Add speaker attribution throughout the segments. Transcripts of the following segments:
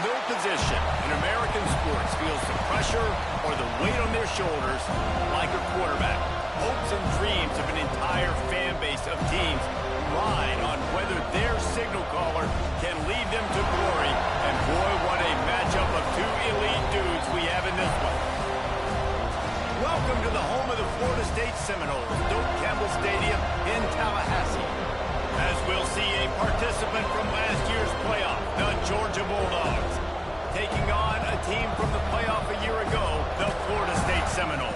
Speaker 1: No position in American sports feels the pressure or the weight on their shoulders like a quarterback. Hopes and dreams of an entire fan base of teams ride on whether their signal caller can lead them to glory. And boy, what a matchup of two elite dudes we have in this one. Welcome to the home of the Florida State Seminoles, Doak Campbell Stadium in Tallahassee. As we'll see a participant from last year's playoff, the Georgia Bulldogs, taking on a team from the playoff a year ago, the Florida State Seminoles.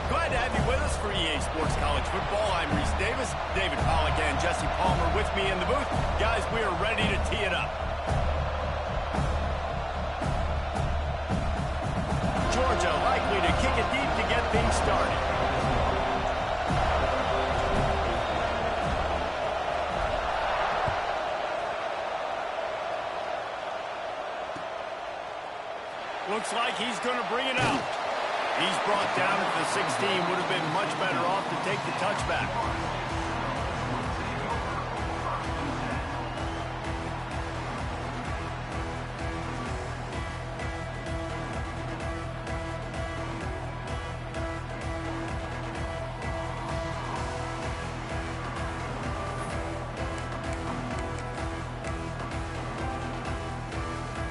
Speaker 1: Glad to have you with us for EA Sports College Football. I'm Reese Davis, David Pollack and Jesse Palmer with me in the booth. Guys, we are ready to tee it up. Georgia likely to kick it deep to get things started. Looks like he's going to bring it out. He's brought down at the 16. Would have been much better off to take the touchback.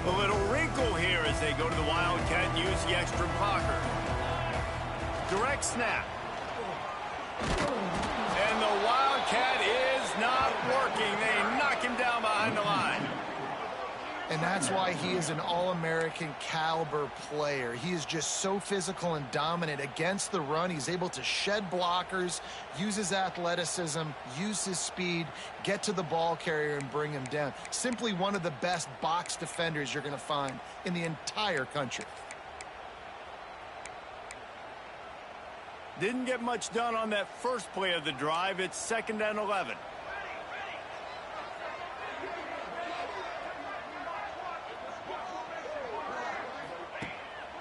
Speaker 1: A little wrinkle here as they go to the Wildcat and use the extra blocker. Direct snap. And the Wildcat is not working. They knock him down behind the line.
Speaker 2: And that's why he is an All-American caliber player. He is just so physical and dominant against the run. He's able to shed blockers, use his athleticism, use his speed, get to the ball carrier and bring him down. Simply one of the best box defenders you're going to find in the entire country.
Speaker 1: Didn't get much done on that first play of the drive. It's 2nd and 11.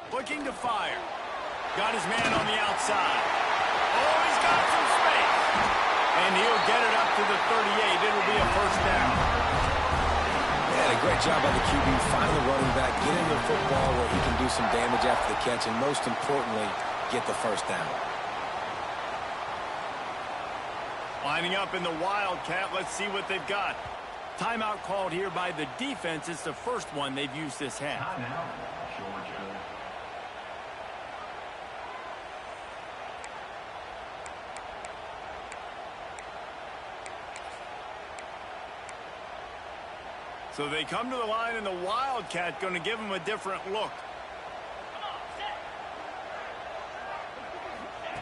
Speaker 1: Looking to fire. Got his man on the outside. Oh, he's got some space. And he'll get it up to the 38. It'll be a first down.
Speaker 3: Yeah, a great job by the QB finding the running back, getting the football where he can do some damage after the catch, and most importantly, get the first down.
Speaker 1: Lining up in the Wildcat. Let's see what they've got. Timeout called here by the defense. It's the first one they've used this half.
Speaker 4: Timeout, Georgia.
Speaker 1: So they come to the line, and the Wildcat going to give them a different look.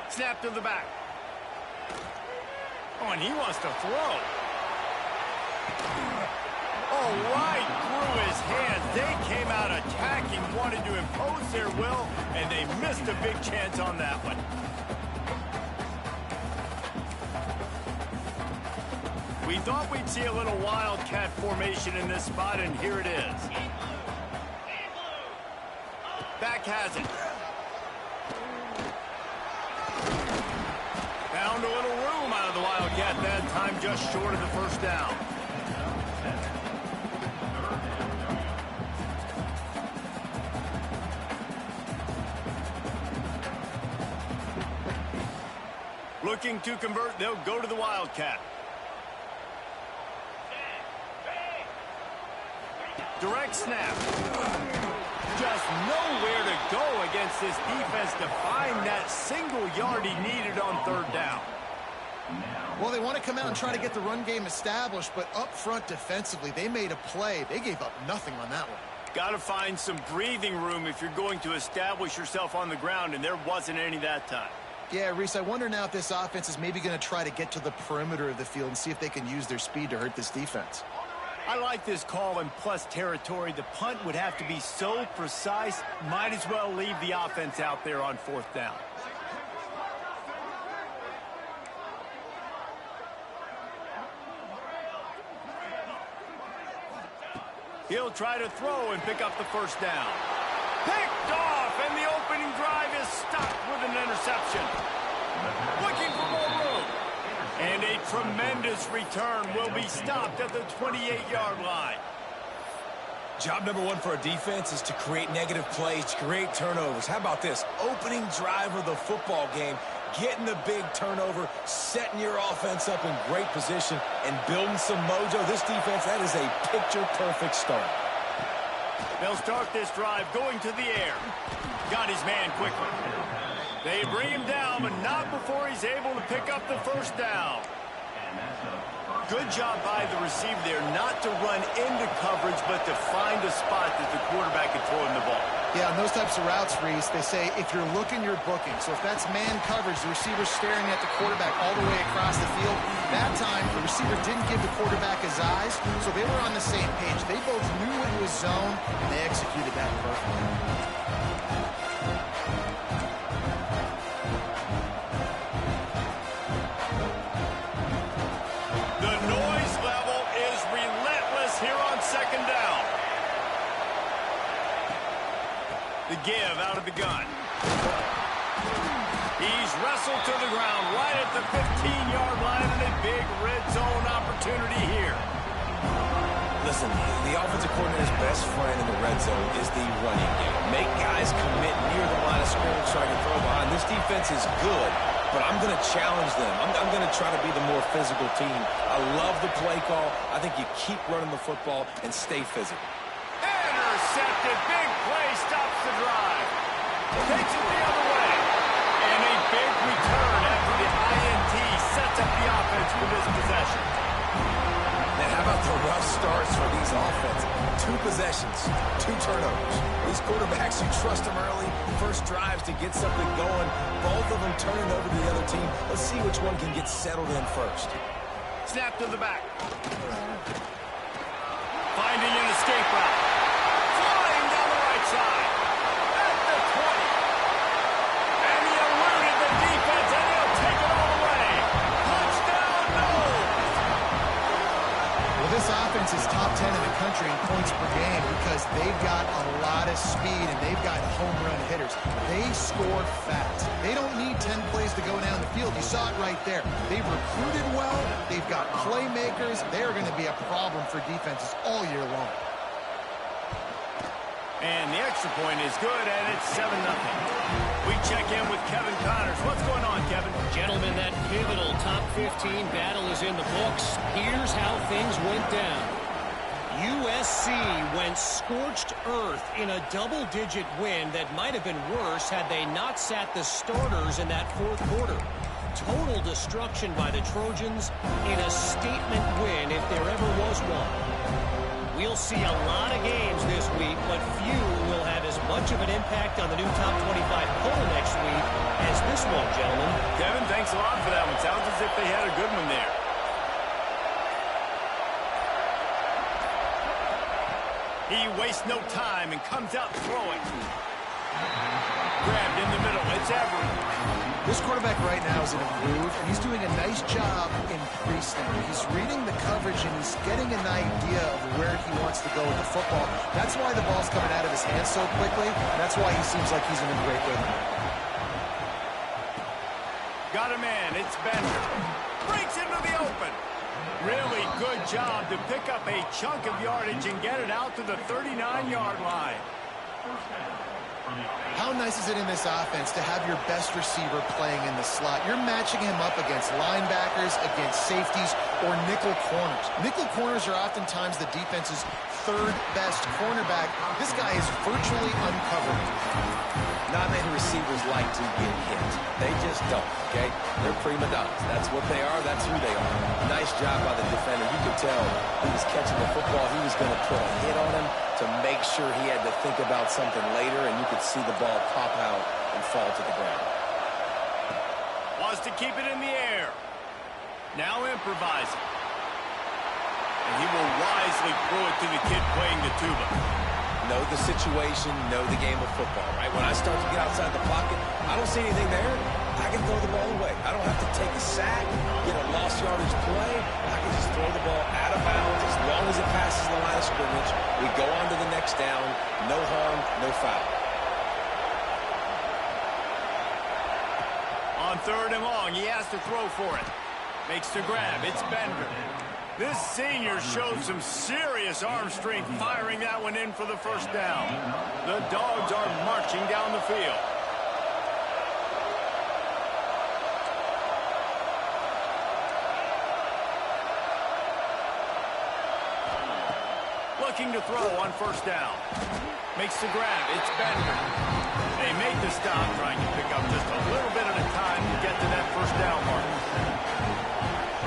Speaker 1: Snap to the back. Oh, and he wants to throw. Oh, right through his hands. They came out attacking, wanted to impose their will, and they missed a big chance on that one. We thought we'd see a little Wildcat formation in this spot, and here it is. Back has it. Found a little room out of the Wildcat that time, just short of the first down. Looking to convert, they'll go to the Wildcat. Direct snap. Just nowhere to go against this defense to find that single yard he needed on 3rd down.
Speaker 2: Well, they want to come out and try to get the run game established, but up front defensively, they made a play. They gave up nothing on that one.
Speaker 1: Got to find some breathing room if you're going to establish yourself on the ground, and there wasn't any that time.
Speaker 2: Yeah, Reese, I wonder now if this offense is maybe going to try to get to the perimeter of the field and see if they can use their speed to hurt this defense.
Speaker 1: I like this call in plus territory. The punt would have to be so precise, might as well leave the offense out there on 4th down. He'll try to throw and pick up the first down. Picked off, and the opening drive is stopped with an interception. Looking for more room. And a tremendous return will be stopped at the 28-yard line.
Speaker 3: Job number one for a defense is to create negative plays, to create turnovers. How about this? Opening drive of the football game, getting the big turnover, setting your offense up in great position, and building some mojo. This defense, that is a picture-perfect start.
Speaker 1: They'll start this drive going to the air. Got his man quickly. They bring him down, but not before he's able to pick up the first down. Good job by the receiver there not to run into coverage, but to find a spot that the quarterback can throw him the ball.
Speaker 2: Yeah, on those types of routes, Reese, they say if you're looking, you're booking. So if that's man coverage, the receiver's staring at the quarterback all the way across the field. That time, the receiver didn't give the quarterback his eyes, so they were on the same page. They both knew it was zone, and they executed that perfectly.
Speaker 1: Second down. The give out of the gun. He's wrestled to the ground right at the 15-yard line and a big red zone opportunity here.
Speaker 3: Listen, the offensive coordinator's best friend in the red zone is the running game. Make guys commit near the line of scrimmage so I can throw behind. This defense is good, but I'm going to challenge them. I'm going to try to be the more physical team. I love the play call. I think you keep running the football and stay physical.
Speaker 1: Intercepted. Big play stops the drive. Takes it the other way. And a big return after the INT sets up the offense for this possession.
Speaker 3: Man, how about the rough starts for these offenses? 2 possessions, 2 turnovers. These quarterbacks, you trust them early, first drives to get something going. Both of them turning over to the other team. Let's see which one can get settled in first.
Speaker 1: Snap to the back. Finding an escape route. Flying down the right side. At the 20. And he eluded the defense, and he'll take it all the way. Touchdown, no!
Speaker 2: Well, this offense is top 10 in the country in points per game because they've got a lot of speed and they've got home run hitters. They score fast. They don't need 10 plays to go down the field. You saw it right there. They've recruited well. They've got playmakers. They're going to be a problem for defenses all year long.
Speaker 1: And the extra point is good, and it's 7-0. We check in with Kevin Connors. What's going on, Kevin?
Speaker 4: Gentlemen, that pivotal top 15 battle is in the books. Here's how things went down. USC went scorched earth in a double-digit win that might have been worse had they not sat the starters in that 4th quarter. Total destruction by the Trojans in a statement win if there ever was one. We'll see a lot of games this week, but few will have as much of an impact on the new top 25 poll next week as this one, gentlemen.
Speaker 1: Kevin, thanks a lot for that one. Sounds as if they had a good one there. He wastes no time and comes out throwing. Grabbed in the middle. It's Everett.
Speaker 2: This quarterback right now is in a groove, and he's doing a nice job in pre-snap. He's reading the coverage, and he's getting an idea of where he wants to go with the football. That's why the ball's coming out of his hands so quickly, and that's why he seems like he's in a great rhythm.
Speaker 1: Got a man. It's Bender. Breaks into the open. Really good job to pick up a chunk of yardage and get it out to the 39-yard line.
Speaker 2: How nice is it in this offense to have your best receiver playing in the slot? You're matching him up against linebackers, against safeties, or nickel corners. Nickel corners are oftentimes the defense's 3rd best cornerback. This guy is virtually uncovered.
Speaker 3: Not many receivers like to get hit. They just don't, okay? They're prima donnas. That's what they are. That's who they are. Nice job by the defender. You could tell he was catching the football. He was going to put a hit on him to make sure he had to think about something later, and you could see the ball pop out and fall to the ground.
Speaker 1: Wants to keep it in the air. Now improvising. And he will wisely throw it to the kid playing the tuba.
Speaker 3: Know the situation, know the game of football, right? When I start to get outside the pocket, I don't see anything there. I can throw the ball away. I don't have to take a sack, get a lost yardage play. I can just throw the ball out of bounds as long as it passes the line of scrimmage. We go on to the next down. No harm, no foul.
Speaker 1: On 3rd and long, he has to throw for it. Makes the grab. It's Bender. This senior showed some serious arm strength firing that one in for the first down. The Dogs are marching down the field. Looking to throw on first down. Makes the grab. It's Bender. They make the stop, trying to pick up just a little bit at a time to get to that first down mark.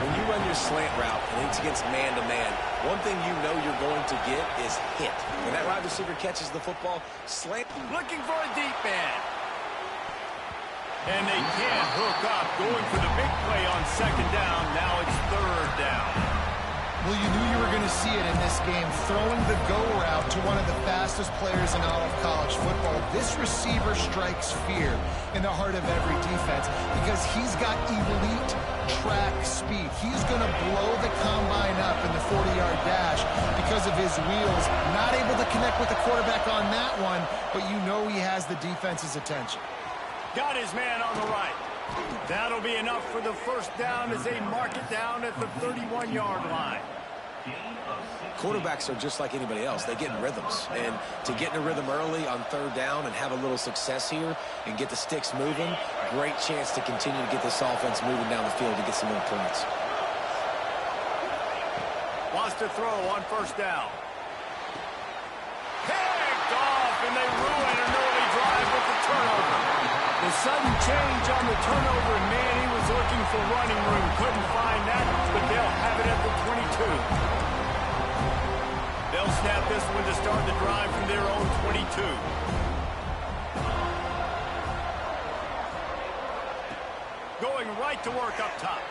Speaker 3: When you run your slant route and it's against man-to-man, one thing you know you're going to get is hit. When that wide receiver catches the football, slant.
Speaker 1: Looking for a deep man. And they can't hook up. Going for the big play on second down. Now it's third down.
Speaker 2: Well, you knew you were going to see it in this game, throwing the go route to one of the fastest players in all of college football. This receiver strikes fear in the heart of every defense because he's got elite track speed. He's going to blow the combine up in the 40-yard dash because of his wheels. Not able to connect with the quarterback on that one, but you know he has the defense's attention.
Speaker 1: Got his man on the right. That'll be enough for the first down as they mark it down at the 31-yard line.
Speaker 3: Quarterbacks are just like anybody else. They get in rhythms. And to get in a rhythm early on third down and have a little success here and get the sticks moving, great chance to continue to get this offense moving down the field to get some more points.
Speaker 1: Wants to throw on first down. Picked off, and they ruin an early drive with the turnover. The sudden change on the turnover, man, he was looking for running room. Couldn't find that, but they'll have it at the 22. They'll snap this one to start the drive from their own 22. Going right to work up top.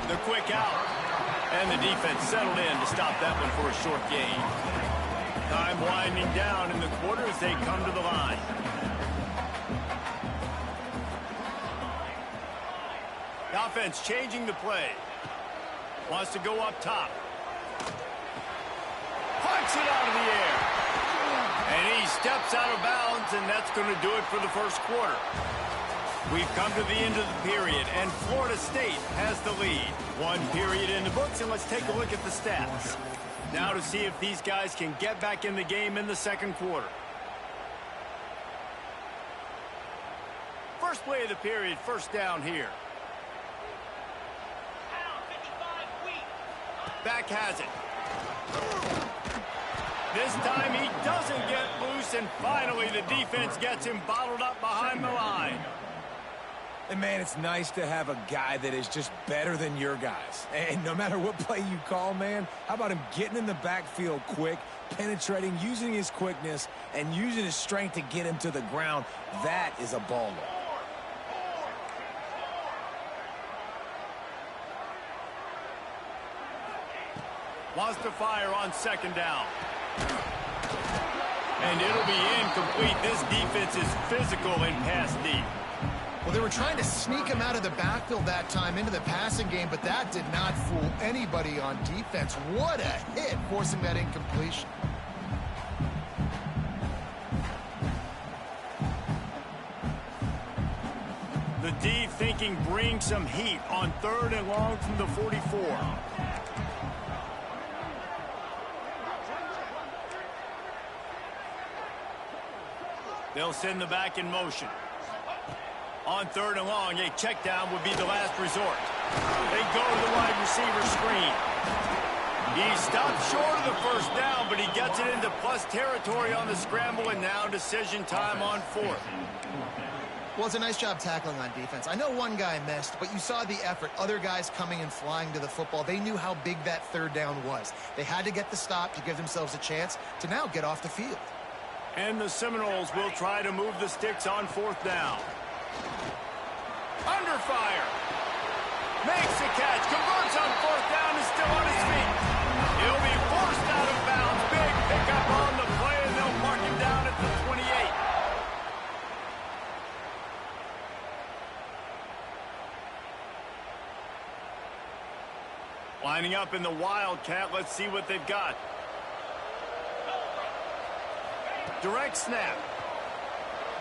Speaker 1: The quick out. And the defense settled in to stop that one for a short gain. Time winding down in the quarter as they come to the line. The offense changing the play. Wants to go up top. Punts it out of the air. And he steps out of bounds, and that's going to do it for the first quarter. We've come to the end of the period, and Florida State has the lead. One period in the books, and let's take a look at the stats. Now to see if these guys can get back in the game in the second quarter. First play of the period, first down here. Back has it. This time he doesn't get loose, and finally the defense gets him bottled up behind the line.
Speaker 5: And, man, it's nice to have a guy that is just better than your guys. And no matter what play you call, man, how about him getting in the backfield quick, penetrating, using his quickness, and using his strength to get him to the ground? That is a baller.
Speaker 1: Wants to fire on second down. And it'll be incomplete. This defense is physical and pass deep.
Speaker 2: Well, they were trying to sneak him out of the backfield that time into the passing game, but that did not fool anybody on defense. What a hit, forcing that incompletion.
Speaker 1: The D thinking bring some heat on third and long from the 44. They'll send the back in motion. On third and long, a check down would be the last resort. They go to the wide receiver screen. He stopped short of the first down, but he gets it into plus territory on the scramble, and now decision time on fourth.
Speaker 2: Well, it's a nice job tackling on defense. I know one guy missed, but you saw the effort. Other guys coming and flying to the football. They knew how big that third down was. They had to get the stop to give themselves a chance to now get off the field.
Speaker 1: And the Seminoles will try to move the sticks on fourth down. Under fire. Makes the catch. Converts on fourth down and still on his feet. He'll be forced out of bounds. Big pickup on the play, and they'll mark him down at the 28. Lining up in the Wildcat. Let's see what they've got. Direct snap.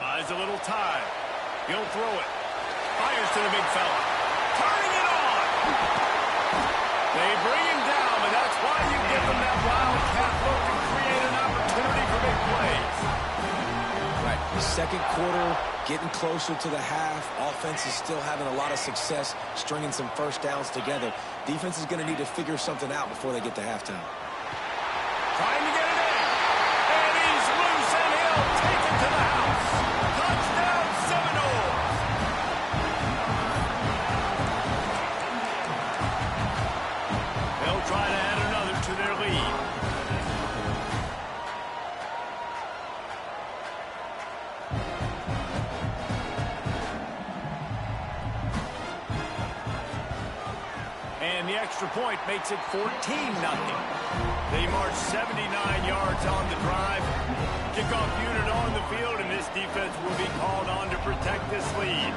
Speaker 1: Buys a little time. He'll throw it. Fires to the big fella. Turning it on. They bring him down, but that's why you give them that wildcat look and create an opportunity for big plays.
Speaker 3: Right, the second quarter, getting closer to the half. Offense is still having a lot of success stringing some first downs together. Defense is going to need to figure something out before they get to halftime.
Speaker 1: Trying to get it in. And he's loose, and he'll take it to the house. Touchdown, Seminoles. They'll try to add another to their lead. And the extra point makes it 14-0. They march 79 yards on the drive. Kickoff unit on the field, and this defense will be called on to protect this lead.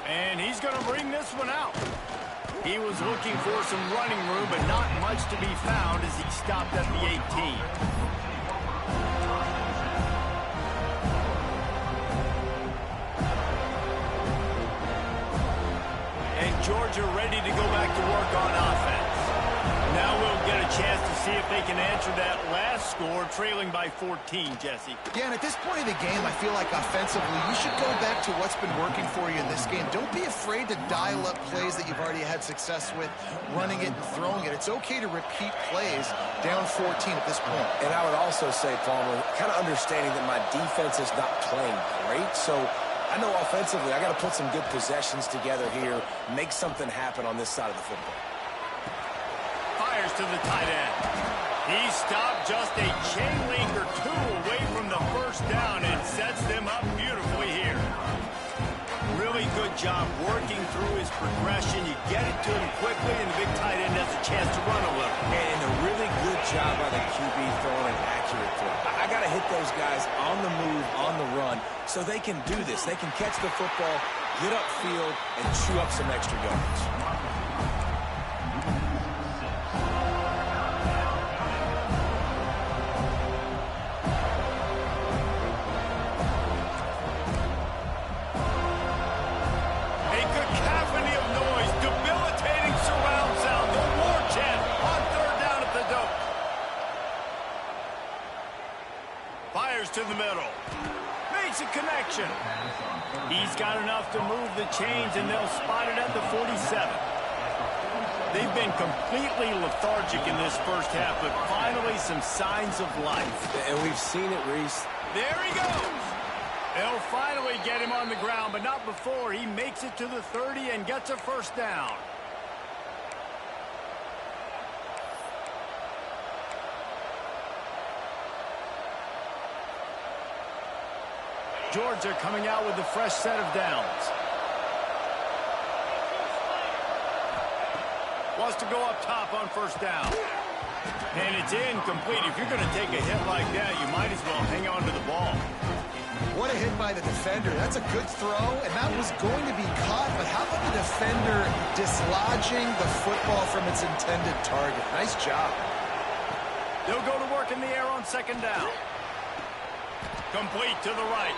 Speaker 1: And he's going to bring this one out. He was looking for some running room, but not much to be found as he stopped at the 18. Georgia ready to go back to work on offense. Now we'll get a chance to see if they can answer that last score, trailing by 14, Jesse.
Speaker 2: Yeah, and at this point of the game, I feel like offensively, you should go back to what's been working for you in this game. Don't be afraid to dial up plays that you've already had success with, running it and throwing it. It's okay to repeat plays down 14 at this point.
Speaker 3: And I would also say, Palmer, kind of understanding that my defense is not playing great, so I know offensively I got to put some good possessions together here, make something happen on this side of the football.
Speaker 1: Fires to the tight end. He stopped just a chain link or two away from the first down and sets them up beautifully here. Really good job working through his progression. You get it to him quickly, and the big tight end has a chance to run a little.
Speaker 3: And a really good job by the QB throwing an accurate throw. I got to hit those guys on the move, on the run, so they can do this. They can catch the football, get upfield, and chew up some extra yards.
Speaker 1: A cacophony of noise, debilitating surround sound, the war chant on third down at the dope. Fires to the middle. Makes a connection. He's got enough to move the chains, and they'll spot it at the 47. They've been completely lethargic in this first half, but finally some signs of life.
Speaker 3: And we've seen it, Reese.
Speaker 1: There he goes. They'll finally get him on the ground, but not before he makes it to the 30 and gets a first down. Georgia coming out with a fresh set of downs. Wants to go up top on first down. And it's incomplete. If you're going to take a hit like that, you might as well hang on to the ball.
Speaker 2: What a hit by the defender. That's a good throw, and that was going to be caught, but how about the defender dislodging the football from its intended target? Nice job.
Speaker 1: They'll go to work in the air on second down. Complete to the right.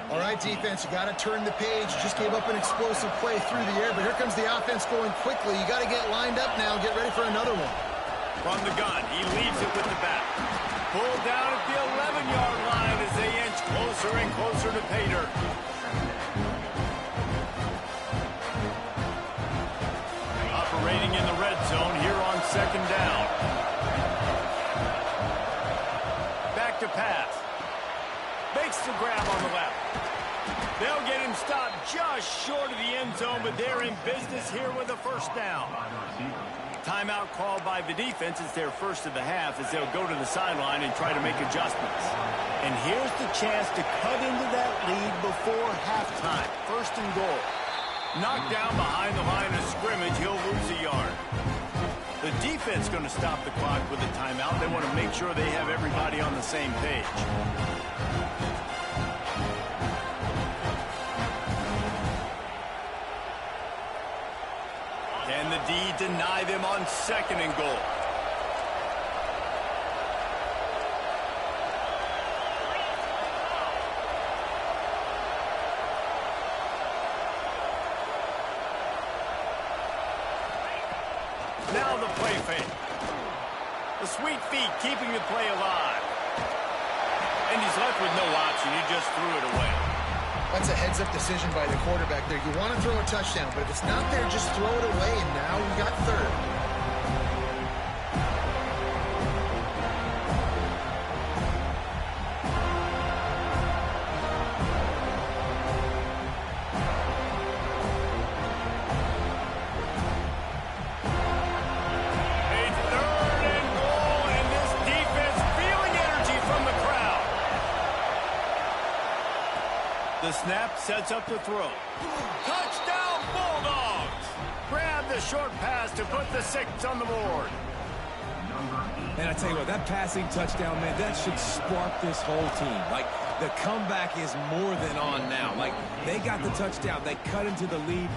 Speaker 2: All right, defense, you got to turn the page. You just gave up an explosive play through the air, but here comes the offense going quickly. You got to get lined up now and get ready for another one.
Speaker 1: From the gun, he leaves it with the back. Pulled down at the 11-yard line as they inch closer and closer to pay dirt. Operating in the red zone here on second down. Back to pass. Makes the grab on the left. They'll get him stopped just short of the end zone, but they're in business here with a first down. Timeout called by the defense. It's their first of the half as they'll go to the sideline and try to make adjustments. And here's the chance to cut into that lead before halftime. First and goal. Knocked down behind the line of scrimmage. He'll lose a yard. The defense going to stop the clock with a timeout. They want to make sure they have everybody on the same page. Can the D deny them on second and goal? Now the play fake. The sweet feet keeping the play alive. And he's left with no option. He just threw it away.
Speaker 2: That's a heads-up decision by the quarterback there. You want to throw a touchdown, but if it's not there, just throw it away, and now we got third.
Speaker 1: The snap sets up the throw. Touchdown, Bulldogs! Grab the short pass to put the 6 on the board.
Speaker 5: And I tell you what, that passing touchdown, man, that should spark this whole team. Like, the comeback is more than on now. Like, they got the touchdown. They cut into the lead.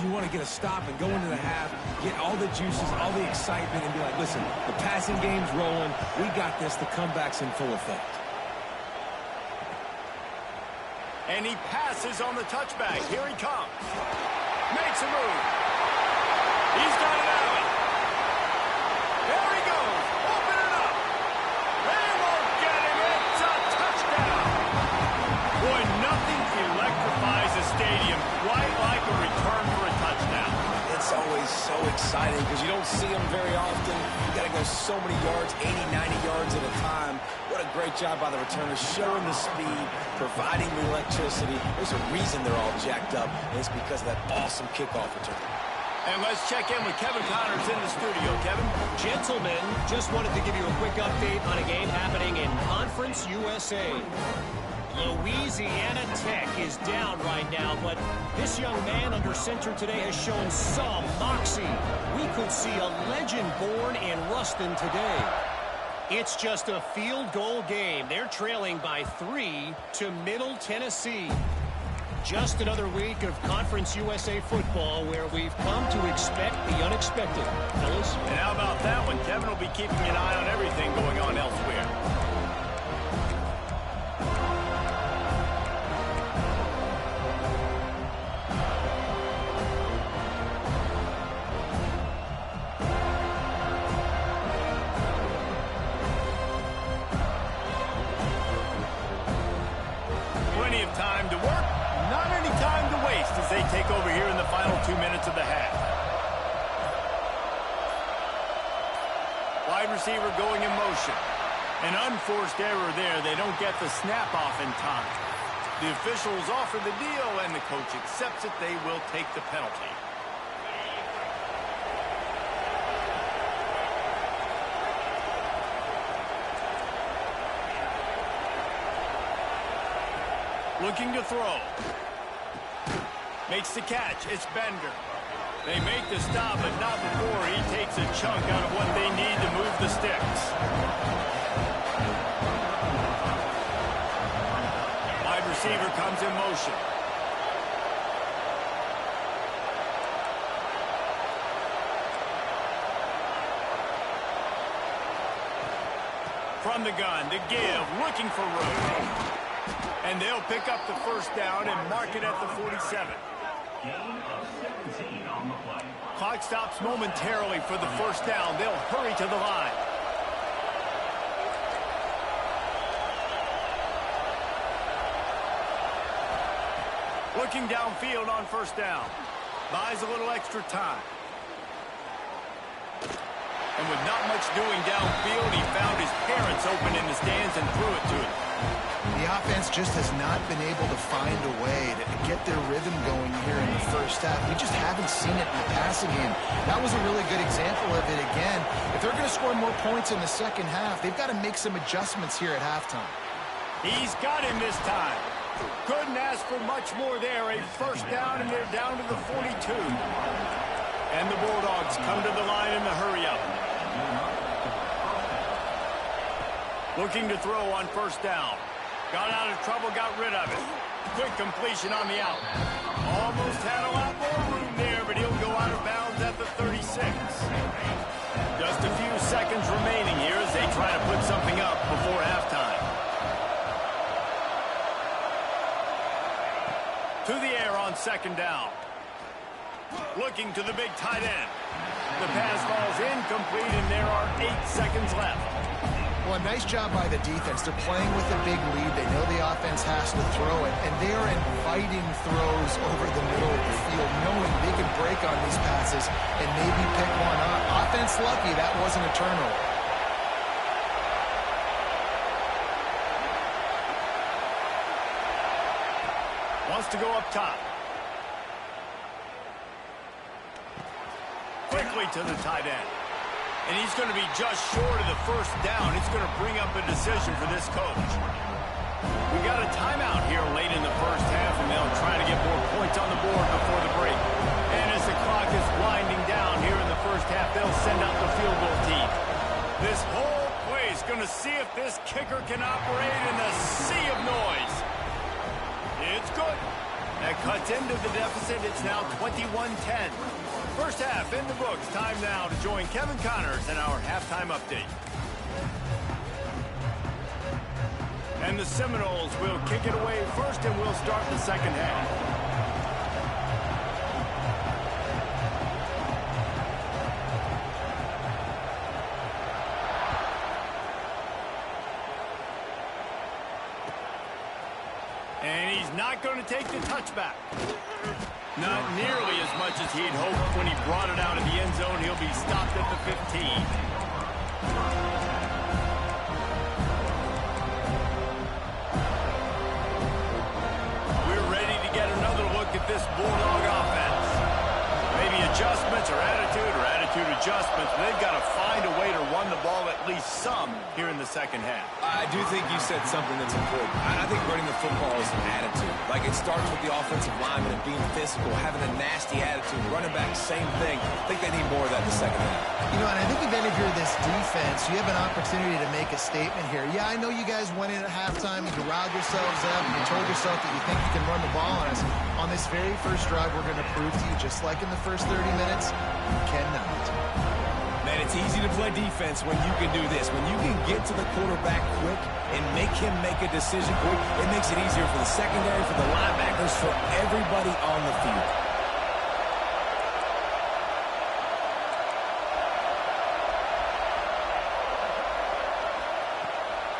Speaker 5: You want to get a stop and go into the half, get all the juices, all the excitement, and be like, listen, the passing game's rolling. We got this. The comeback's in full effect.
Speaker 1: And he passes on the touchback. Here he comes. Makes a move. He's got it out. There he goes. Open it up. They won't get him. It's a touchdown. Boy, nothing electrifies a stadium quite like a return for a touchdown.
Speaker 3: It's always so exciting because you don't see them very often. You got to go so many yards, 80, 90 yards at a time. What a great job by the returners, showing the speed, providing the electricity. There's a reason they're all jacked up, and it's because of that awesome kickoff return.
Speaker 1: And let's check in with Kevin Connors in the studio. Kevin?
Speaker 4: Gentlemen, just wanted to give you a quick update on a game happening in Conference USA. Louisiana Tech is down right now, but this young man under center today has shown some moxie. We could see a legend born in Ruston today. It's just a field goal game. They're trailing by 3 to Middle Tennessee. Just another week of Conference USA football where we've come to expect the unexpected. Fellas?
Speaker 1: And how about that one? Kevin will be keeping an eye on everything going on elsewhere. Plenty of time to work, not any time to waste as they take over here in the final 2 minutes of the half. Wide receiver going in motion. An unforced error there. They don't get the snap off in time. The officials offer the deal, and the coach accepts it. They will take the penalty. Looking to throw. Makes the catch. It's Bender. They make the stop, but not before he takes a chunk out of what they need to move the sticks. Wide receiver comes in motion. From the gun to give, looking for room. And they'll pick up the first down and mark it at the 47. Clock stops momentarily for the first down. They'll hurry to the line. Looking downfield on first down. Buys a little extra time. And with not much doing downfield, he found his parents open in the stands and threw it to him.
Speaker 2: The offense just has not been able to find a way to get their rhythm going here in the first half. We just haven't seen it in the passing game. That was a really good example of it again. If they're going to score more points in the second half, they've got to make some adjustments here at halftime.
Speaker 1: He's got him this time. Couldn't ask for much more there. A first down, and they're down to the 42. And the Bulldogs come to the line in the hurry-up. Looking to throw on first down. Got out of trouble, got rid of it. Quick completion on the out. Almost had a lot more room there, but he'll go out of bounds at the 36. Just a few seconds remaining here as they try to put something up before halftime. To the air on second down. Looking to the big tight end. The pass falls incomplete, and there are 8 seconds left.
Speaker 2: Well, nice job by the defense. They're playing with a big lead. They know the offense has to throw it, and they are inviting throws over the middle of the field, knowing they can break on these passes and maybe pick one up. Offense lucky that wasn't a turnover.
Speaker 1: Wants to go up top. Quickly to the tight end. And he's going to be just short of the first down. It's going to bring up a decision for this coach. We got a timeout here late in the first half, and they'll try to get more points on the board before the break. And as the clock is winding down here in the first half, they'll send out the field goal team. This whole play is going to see if this kicker can operate in a sea of noise. It's good. That cuts into the deficit. It's now 21-10. First half in the books. Time now to join Kevin Connors in our halftime update. And the Seminoles will kick it away first, and we'll start the second half. And he's not going to take the touchback. Not nearly as much as he'd hoped when he brought it out of the end zone. He'll be stopped at the 15. We're ready to get another look at this Bulldog offense. Maybe adjustments or attitude adjustments. They've got to find a way to run the ball at least some here in the second half.
Speaker 5: I do think you said something that's important. I think running the football is an attitude. Like, it starts with the offensive lineman and being physical, having a nasty attitude. Running back, same thing. I think they need more of that in the second half.
Speaker 2: You know, and I think even if you're this defense, you have an opportunity to make a statement here. Yeah, I know you guys went in at halftime and you riled yourselves up and you told yourself that you think you can run the ball on us. On this very first drive, we're going to prove to you, just like in the first 30 minutes, you cannot.
Speaker 5: Man, it's easy to play defense when you can do this. When you can get to the quarterback quick and make him make a decision quick, it makes it easier for the secondary, for the linebackers, for everybody on the field.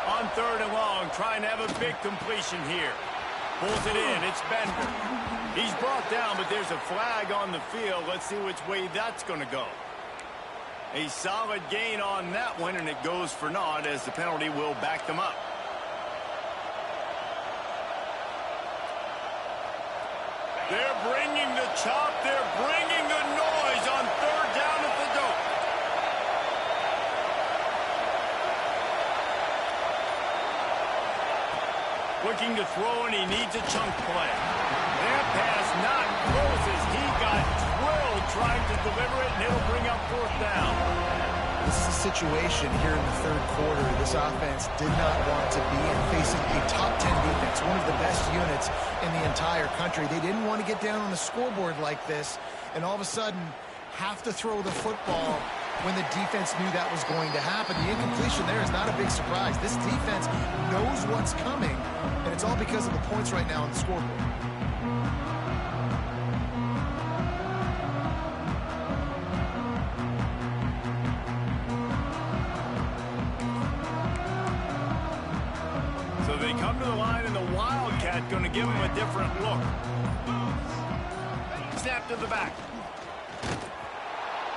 Speaker 1: On 3rd and long, trying to have a big completion here. Pulls it in. It's Bender. He's brought down, but there's a flag on the field. Let's see which way that's going to go. A solid gain on that one, and it goes for naught as the penalty will back them up. They're bringing the chop. They're bringing the noise on 3rd down at the dope. Looking to throw, and he needs a chunk play. That pass not close as he got drilled trying to deliver it, and it'll bring up 4th down.
Speaker 2: This is a situation here in the 3rd quarter this offense did not want to be in, facing a top 10 defense, one of the best units in the entire country. They didn't want to get down on the scoreboard like this, and all of a sudden have to throw the football when the defense knew that was going to happen. The incompletion there is not a big surprise. This defense knows what's coming, and it's all because of the points right now on the scoreboard.
Speaker 1: So they come to the line, and the Wildcat going to give him a different look. Snap to the back.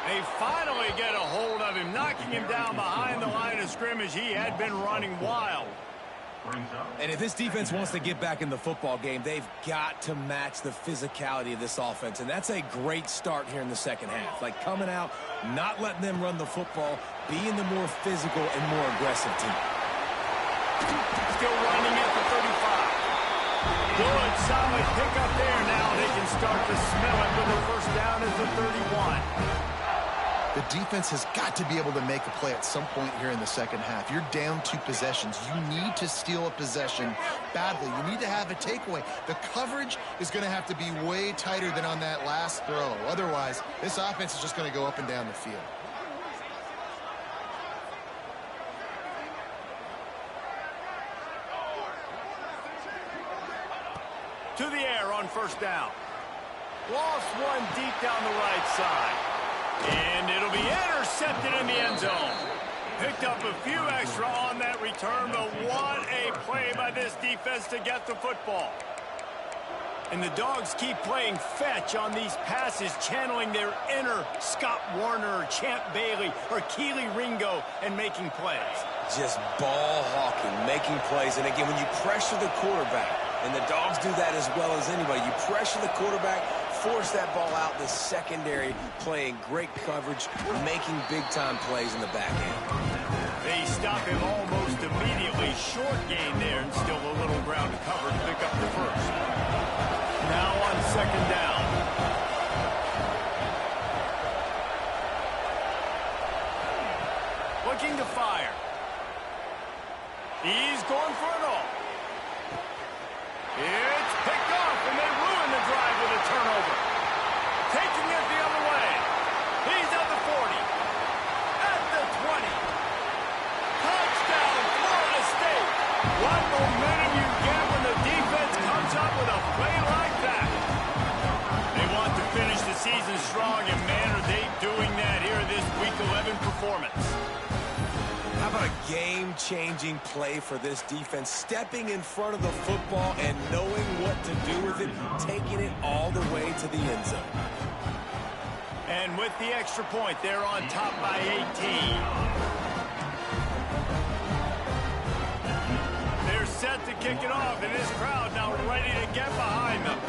Speaker 1: They finally get a hold of him, knocking him down behind the line of scrimmage. He had been running wild.
Speaker 5: And if this defense wants to get back in the football game, they've got to match the physicality of this offense. And that's a great start here in the second half. Like, coming out, not letting them run the football, being the more physical and more aggressive team.
Speaker 1: Still running at the 35. Good, solid pickup there. Now they can start to smell it with the first down at the 31.
Speaker 2: The defense has got to be able to make a play at some point here in the second half. You're down 2 possessions. You need to steal a possession badly. You need to have a takeaway. The coverage is going to have to be way tighter than on that last throw. Otherwise, this offense is just going to go up and down the field.
Speaker 1: To the air on first down. Lost one deep down the right side. And it'll be intercepted in the end zone. Picked up a few extra on that return, but what a play by this defense to get the football. And the Dogs keep playing fetch on these passes, channeling their inner Scott Warner, or Champ Bailey, or Keely Ringo, and making plays.
Speaker 3: Just ball hawking, making plays. And again, when you pressure the quarterback, and the Dogs do that as well as anybody, you pressure the quarterback, force that ball out in the secondary, playing great coverage, making big-time plays in the back end.
Speaker 1: They stop him almost immediately. Short gain there, and still a little ground to cover to pick up the first. Now on second down. Looking to fire. He's going for it all. It's picked off, and they ruin the drive with a turnover. Taking it the other way. He's at the 40. At the 20. Touchdown, Florida State. What momentum you get when the defense comes up with a play like that. They want to finish the season strong, and man, are they doing that here in this Week 11 performance.
Speaker 3: How about a game-changing play for this defense, stepping in front of the football and knowing what to do with it, taking it all the way to the end zone.
Speaker 1: And with the extra point, they're on top by 18. They're set to kick it off, and this crowd now ready to get behind them.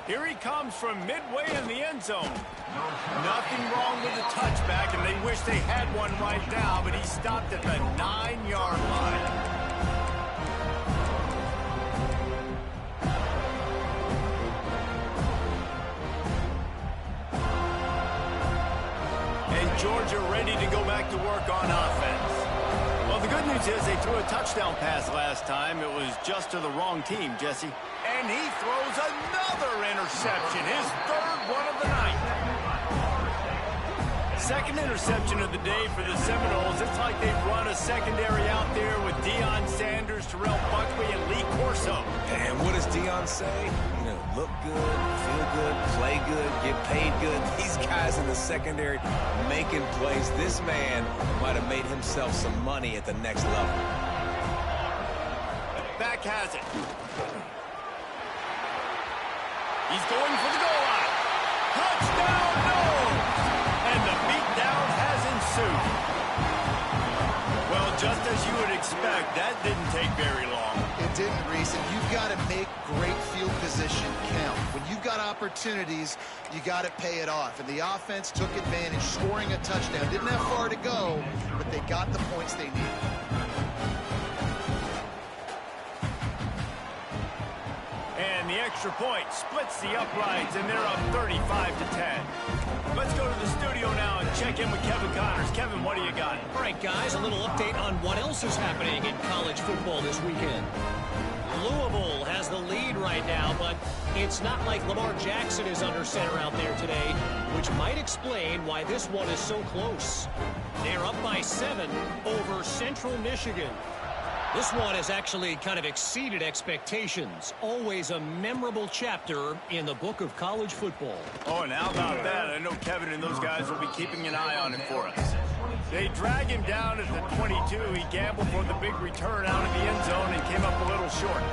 Speaker 1: Here he comes from midway in the end zone. Nothing wrong with the touchback, and they wish they had one right now, but he stopped at the 9-yard line. And Georgia ready to go back to work on offense. Well, the good news is they threw a touchdown pass last time. It was just to the wrong team, Jesse. And he throws another interception, his third one of the night. Second interception of the day for the Seminoles. It's like they've run a secondary out there with Deion Sanders, Terrell Buckley, and Lee Corso.
Speaker 3: And what does Deion say? You know, look good, feel good, play good, get paid good. These guys in the secondary making plays. This man might have made himself some money at the next level.
Speaker 1: Back has it. He's going for the goal line. Touchdown, Noles! And the beatdown has ensued. Well, just as you would expect, that didn't take very long.
Speaker 2: It didn't, Reese, and you've got to make great field position count. When you've got opportunities, you got to pay it off. And the offense took advantage, scoring a touchdown. Didn't have far to go, but they got the points they needed.
Speaker 1: And the extra point splits the uprights, and they're up 35-10. Let's go to the studio now and check in with Kevin Connors. Kevin, what do you got?
Speaker 4: All right, guys, a little update on what else is happening in college football this weekend. Louisville has the lead right now, but it's not like Lamar Jackson is under center out there today, which might explain why this one is so close. They're up by 7 over Central Michigan. This one has actually kind of exceeded expectations. Always a memorable chapter in the book of college football.
Speaker 1: Oh, and how about that? I know Kevin and those guys will be keeping an eye on it for us. They drag him down at the 22. He gambled for the big return out of the end zone and came up a little short.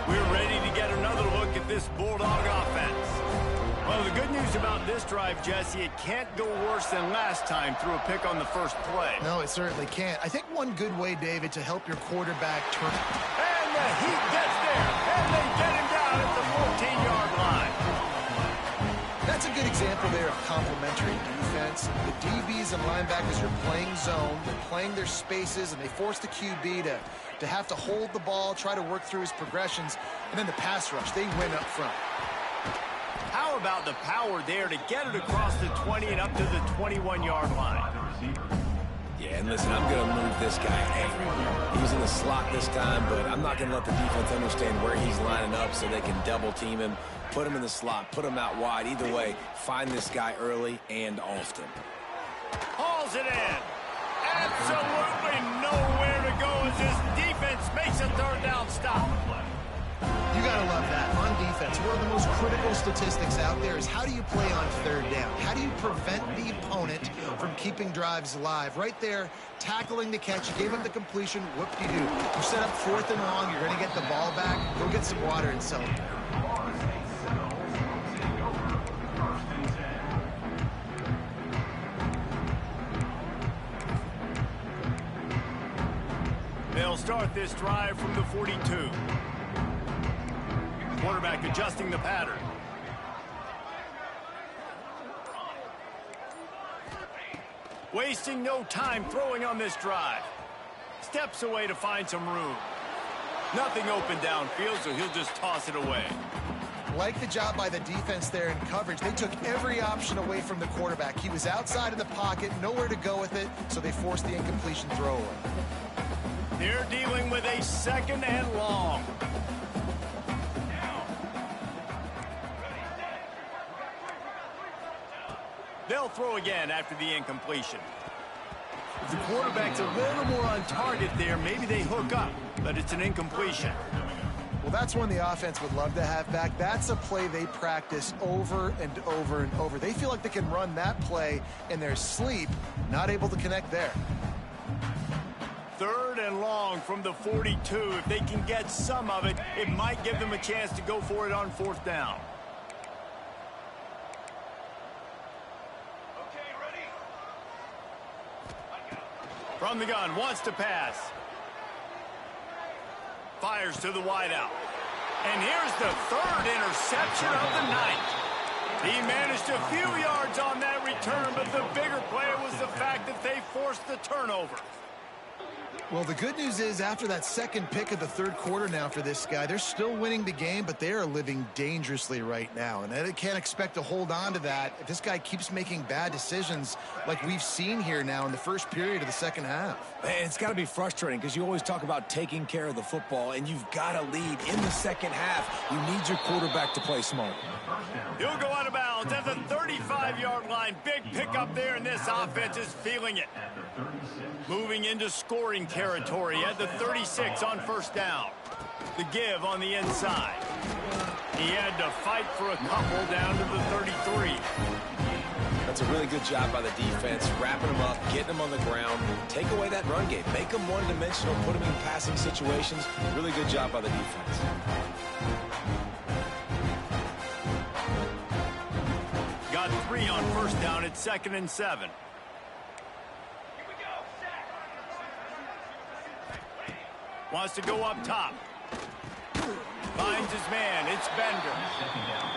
Speaker 1: We're ready to get another look at this Bulldog offense. Well, the good news about this drive, Jesse, it can't go worse than last time through a pick on the first play.
Speaker 2: No, it certainly can't. I think one good way, David, to help your quarterback turn...
Speaker 1: And the Heat gets there, and they get him down at the 14-yard line.
Speaker 2: That's a good example there of complementary defense. The DBs and linebackers are playing zone, they're playing their spaces, and they force the QB to have to hold the ball, try to work through his progressions, and then the pass rush, they win up front.
Speaker 1: How about the power there to get it across the 20 and up to the 21-yard line?
Speaker 3: Yeah, And listen, I'm going to move this guy angry. He was in the slot this time, but I'm not going to let the defense understand where he's lining up so they can double team him, put him in the slot, put him out wide. Either way, find this guy early and often.
Speaker 1: Hauls it in. Absolutely nowhere to go as this defense makes a third down stop.
Speaker 2: You got to love that. On defense, one of the most critical statistics out there is how do you play on third down? How do you prevent the opponent from keeping drives alive? Right there, tackling the catch. You gave up the completion. Whoop-de-doo. You set up 4th and long. You're going to get the ball back. Go get some water and celebrate.
Speaker 1: They'll start this drive from the 42. Quarterback adjusting the pattern. Wasting no time throwing on this drive. Steps away to find some room. Nothing open downfield, so he'll just toss it away.
Speaker 2: Like the job by the defense there in coverage. They took every option away from the quarterback. He was outside of the pocket, nowhere to go with it, so they forced the incompletion throw away.
Speaker 1: They're dealing with a 2nd and long. They'll throw again after the incompletion. If the quarterback's a little more on target there, maybe they hook up, but it's an incompletion.
Speaker 2: Well, that's one the offense would love to have back. That's a play they practice over and over and over. They feel like they can run that play in their sleep, not able to connect there.
Speaker 1: 3rd and long from the 42. If they can get some of it, it might give them a chance to go for it on 4th down. From the gun, wants to pass. Fires to the wideout. And here's the 3rd interception of the night. He managed a few yards on that return, but the bigger play was the fact that they forced the turnover.
Speaker 2: Well, the good news is after that second pick of the 3rd quarter now for this guy, they're still winning the game, but they are living dangerously right now. And they can't expect to hold on to that if this guy keeps making bad decisions like we've seen here now in the first period of the second half.
Speaker 5: Man, it's got to be frustrating because you always talk about taking care of the football, and you've got to lead in the second half. You need your quarterback to play smart.
Speaker 1: He'll go out of bounds at the 35-yard line. Big pickup there, and this offense is feeling it. Moving into scoring territory at the 36 on 1st down. The give on the inside. He had to fight for a couple down to the 33.
Speaker 3: That's a really good job by the defense, wrapping them up, getting them on the ground, take away that run game, make them one-dimensional, put them in passing situations. Really good job by the defense.
Speaker 1: Got 3 on 1st down at 2nd and 7. Wants to go up top. Finds his man. It's Bender.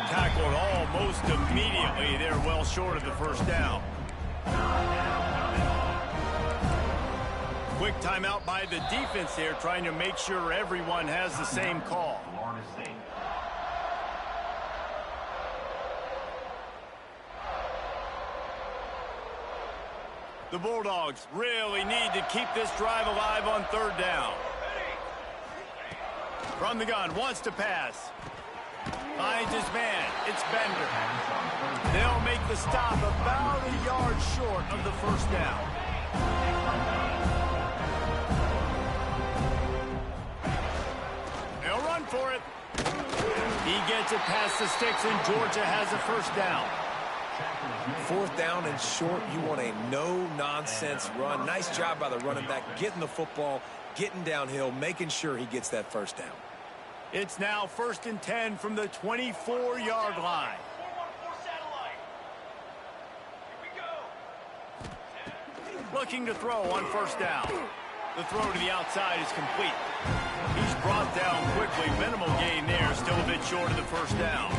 Speaker 1: Tackled almost immediately. They're well short of the 1st down. Quick timeout by the defense there, trying to make sure everyone has the same call. The Bulldogs really need to keep this drive alive on 3rd down. From the gun, wants to pass. Finds his man. It's Bender. They'll make the stop about a yard short of the 1st down. They'll run for it. He gets it past the sticks, and Georgia has a 1st down.
Speaker 3: 4th down and short, you want a no-nonsense run. Nice job by the running back, getting the football, getting downhill, making sure he gets that 1st down.
Speaker 1: It's now 1st and 10 from the 24-yard line. Looking to throw on 1st down. The throw to the outside is complete. He's brought down quickly. Minimal gain there. Still a bit short of the 1st down.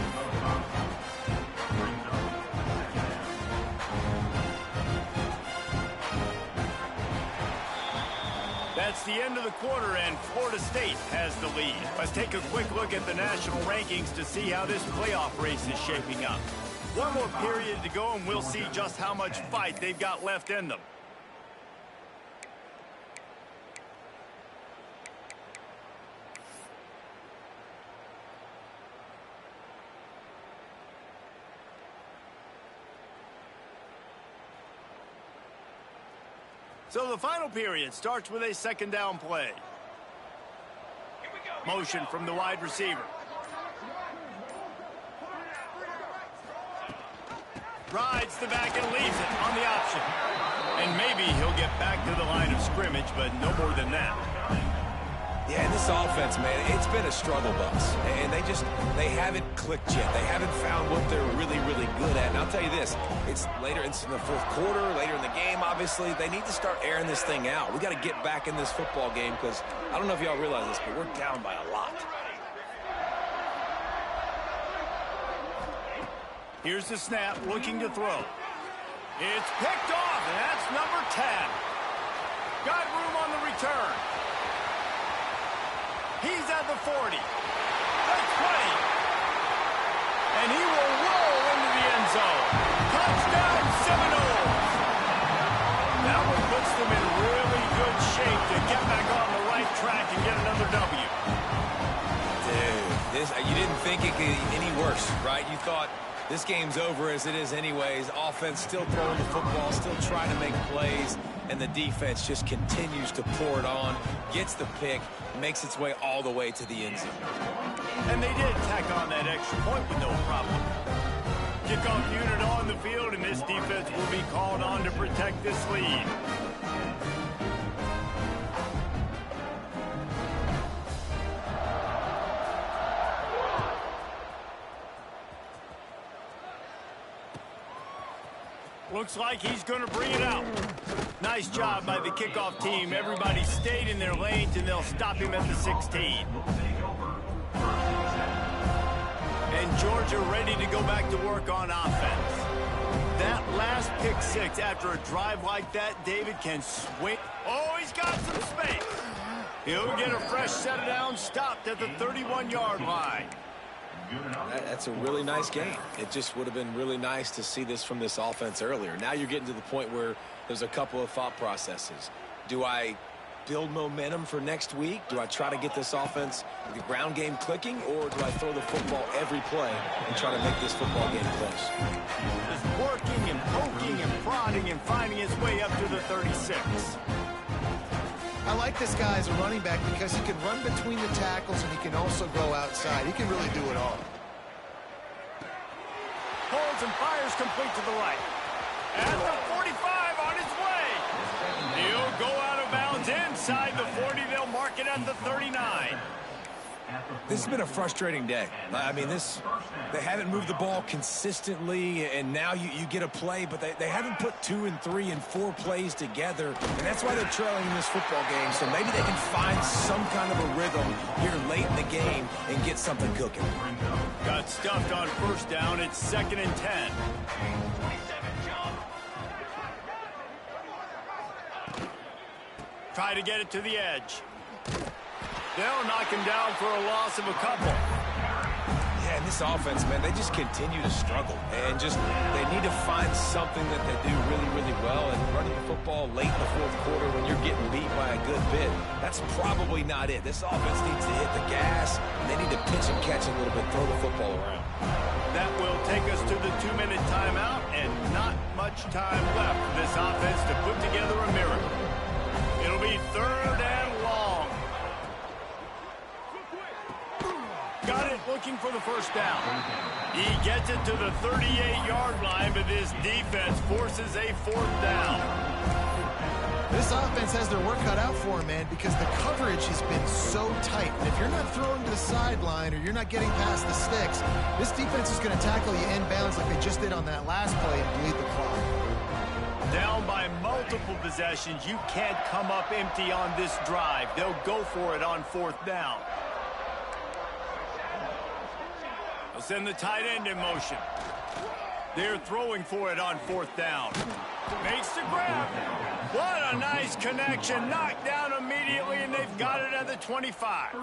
Speaker 1: That's the end of the quarter, and Florida State has the lead. Let's take a quick look at the national rankings to see how this playoff race is shaping up. One more period to go, and we'll see just how much fight they've got left in them. So the final period starts with a second down play. Motion from the wide receiver. Rides the back and leaves it on the option. And maybe he'll get back to the line of scrimmage, but no more than that.
Speaker 3: Yeah, and this offense, man, it's been a struggle bus. And they haven't clicked yet. They haven't found what they're really, really good at. And I'll tell you this, it's later in the fourth quarter, later in the game, obviously. They need to start airing this thing out. We got to get back in this football game because I don't know if y'all realize this, but we're down by a lot.
Speaker 1: Here's the snap, looking to throw. It's picked off, and that's number 10. Got room on the return. He's at the 40, the 20, and he will roll into the end zone. Touchdown, Seminoles. That one puts them in really good shape to get back on the right track and get another W.
Speaker 3: Dude, you didn't think it could get any worse, right? You thought this game's over as it is anyways. Offense still throwing the football, still trying to make plays, and the defense just continues to pour it on, gets the pick, makes its way all the way to the end zone.
Speaker 1: And they did tack on that extra point with no problem. Kickoff unit on the field, and this defense will be called on to protect this lead. Looks like he's going to bring it out. Nice job by the kickoff team. Everybody stayed in their lanes, and they'll stop him at the 16. And Georgia ready to go back to work on offense. That last pick six after a drive like that, David can swing. Oh, he's got some space. He'll get a fresh set of downs, stopped at the 31-yard line.
Speaker 3: That's a really nice game. It just would have been really nice to see this from this offense earlier. Now you're getting to the point where there's a couple of thought processes. Do I build momentum for next week? Do I try to get this offense, the ground game clicking, or do I throw the football every play and try to make this football game close?
Speaker 1: Just working and poking and prodding and finding his way up to the 36.
Speaker 2: I like this guy as a running back because he can run between the tackles and he can also go outside. He can really do it all.
Speaker 1: Holds and fires complete to the right. At the 45 on his way. He'll go out of bounds inside the 40. They'll mark it at the 39.
Speaker 5: This has been a frustrating day. I mean, they haven't moved the ball consistently, and now you get a play, but they haven't put 2 and 3 and 4 plays together, and that's why they're trailing in this football game. So maybe they can find some kind of a rhythm here late in the game and get something cooking.
Speaker 1: Got stuffed on first down. It's 2nd and 10. Try to get it to the edge. They'll knock him down for a loss of a couple.
Speaker 3: Yeah, and this offense, man, they just continue to struggle. And they need to find something that they do really, really well. And running the football late in the fourth quarter when you're getting beat by a good bit, that's probably not it. This offense needs to hit the gas. And they need to pitch and catch a little bit, throw the football around.
Speaker 1: That will take us to the 2-minute timeout, and not much time left for this offense to put together a miracle. It'll be 3rd and long. Got it, looking for the first down. He gets it to the 38-yard line, but this defense forces a 4th down.
Speaker 2: This offense has their work cut out for them, man, because the coverage has been so tight. And if you're not throwing to the sideline or you're not getting past the sticks, this defense is going to tackle you inbounds like they just did on that last play and bleed the clock.
Speaker 1: Down by multiple possessions, you can't come up empty on this drive. They'll go for it on 4th down. They'll send the tight end in motion. They're throwing for it on 4th down. Makes the grab. What a nice connection. Knocked down immediately, and they've got it at the 25.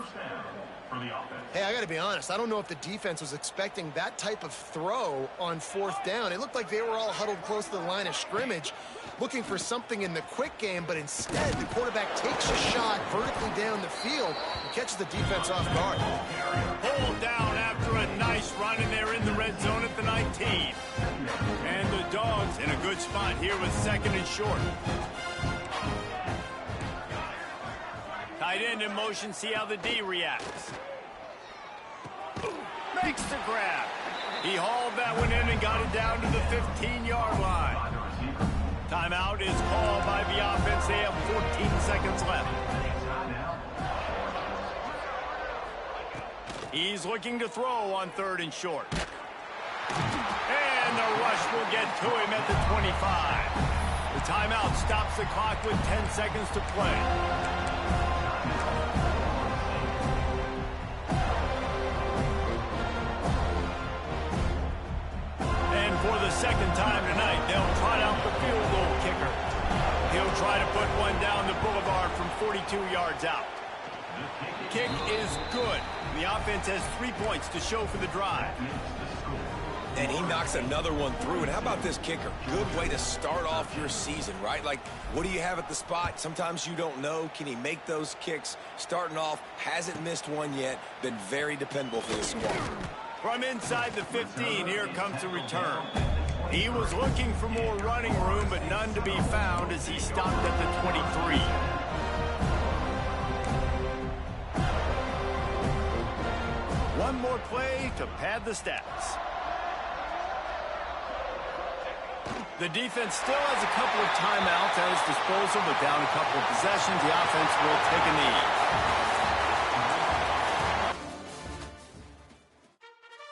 Speaker 2: Hey, I got to be honest. I don't know if the defense was expecting that type of throw on 4th down. It looked like they were all huddled close to the line of scrimmage, looking for something in the quick game, but instead the quarterback takes a shot vertically down the field and catches the defense off guard.
Speaker 1: Pulled down after a nice run, and they're in the red zone at the 19. And the Dogs in a good spot here with 2nd and short. Tight end in motion, see how the D reacts. Makes the grab. He hauled that one in and got it down to the 15-yard line. Timeout is called by the offense. They have 14 seconds left. He's looking to throw on 3rd and short. And the rush will get to him at the 25. The timeout stops the clock with 10 seconds to play. And for the second time tonight, they'll trot out the field goal kicker. He'll try to put one down the boulevard from 42 yards out. Kick is good. The offense has 3 points to show for the drive.
Speaker 3: And he knocks another one through. And how about this kicker? Good way to start off your season, right? Like, what do you have at the spot? Sometimes you don't know. Can he make those kicks? Starting off, hasn't missed one yet. Been very dependable for the squad.
Speaker 1: From inside the 15, here comes the return. He was looking for more running room, but none to be found as he stopped at the 23. One more play to pad the stats. The defense still has a couple of timeouts at its disposal, but down a couple of possessions, the offense will take a knee.